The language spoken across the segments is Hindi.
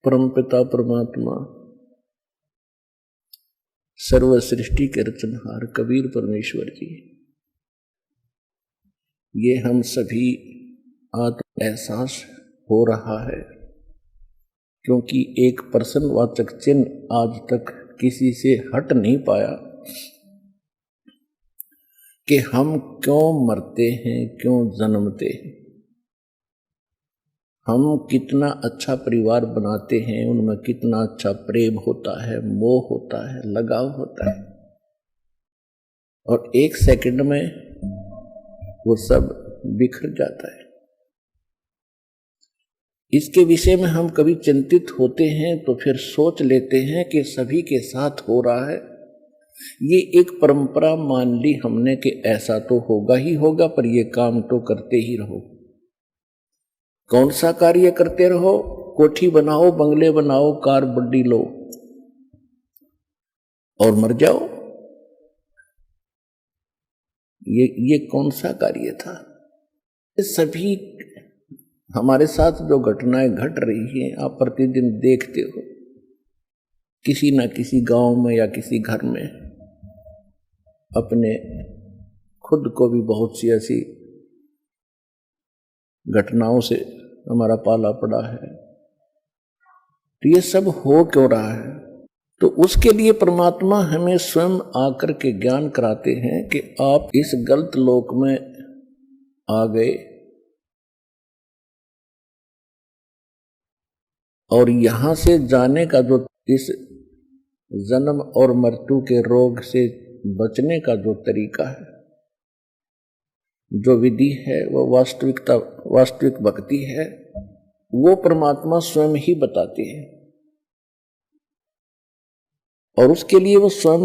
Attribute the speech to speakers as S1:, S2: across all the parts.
S1: परमपिता परमात्मा सर्व सृष्टि के रचनहार कबीर परमेश्वर जी, ये हम सभी आत्म एहसास हो रहा है, क्योंकि एक प्रश्नवाचक चिन्ह आज तक किसी से हट नहीं पाया कि हम क्यों मरते हैं, क्यों जन्मते हैं। हम कितना अच्छा परिवार बनाते हैं, उनमें कितना अच्छा प्रेम होता है, मोह होता है, लगाव होता है, और एक सेकंड में वो सब बिखर जाता है। इसके विषय में हम कभी चिंतित होते हैं तो फिर सोच लेते हैं कि सभी के साथ हो रहा है। ये एक परंपरा मान ली हमने कि ऐसा तो होगा ही होगा, पर ये काम तो करते ही रहो। कौन सा कार्य करते रहो? कोठी बनाओ, बंगले बनाओ, कार बड्डी लो और मर जाओ। ये कौन सा कार्य था? ये सभी हमारे साथ जो घटनाएं घट रही हैं, आप प्रतिदिन देखते हो, किसी ना किसी गांव में या किसी घर में अपने खुद को भी बहुत सी ऐसी घटनाओं से हमारा पाला पड़ा है। तो ये सब हो क्यों रहा है? तो उसके लिए परमात्मा हमें स्वयं आकर के ज्ञान कराते हैं कि आप इस गलत लोक में आ गए और यहां से जाने का जो इस जन्म और मृत्यु के रोग से बचने का जो तरीका है, जो विधि है, वो वास्तविक भक्ति है, वो परमात्मा स्वयं ही बताते हैं। और उसके लिए वो स्वयं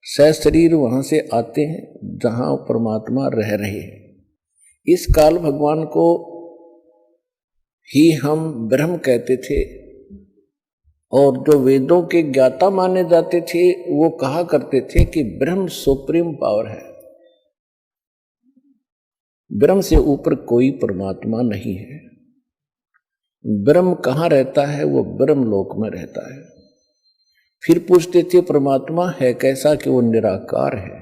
S1: सशरीर वहां से आते हैं जहां परमात्मा रह रहे हैं। इस काल भगवान को ही हम ब्रह्म कहते थे, और जो वेदों के ज्ञाता माने जाते थे वो कहा करते थे कि ब्रह्म सुप्रीम पावर है, ब्रह्म से ऊपर कोई परमात्मा नहीं है। ब्रह्म कहाँ रहता है? वो ब्रह्म लोक में रहता है। फिर पूछते थे परमात्मा है कैसा? कि वो निराकार है।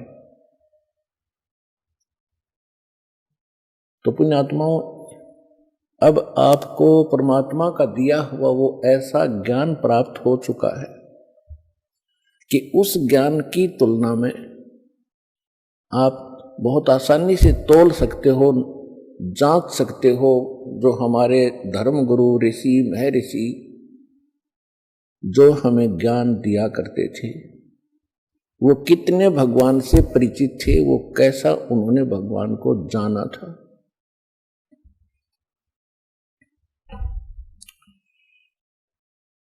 S1: तो पुण्यात्माओं, अब आपको परमात्मा का दिया हुआ वो ऐसा ज्ञान प्राप्त हो चुका है कि उस ज्ञान की तुलना में आप बहुत आसानी से तोल सकते हो, जांच सकते हो। जो हमारे धर्म गुरु ऋषि महर्षि जो हमें ज्ञान दिया करते थे, वो कितने भगवान से परिचित थे, वो कैसा उन्होंने भगवान को जाना था।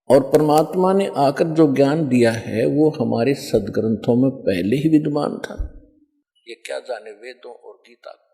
S1: और परमात्मा ने आकर जो ज्ञान दिया है वो हमारे सदग्रंथों में पहले ही विद्यमान था। ये क्या जाने वेदों और गीता को।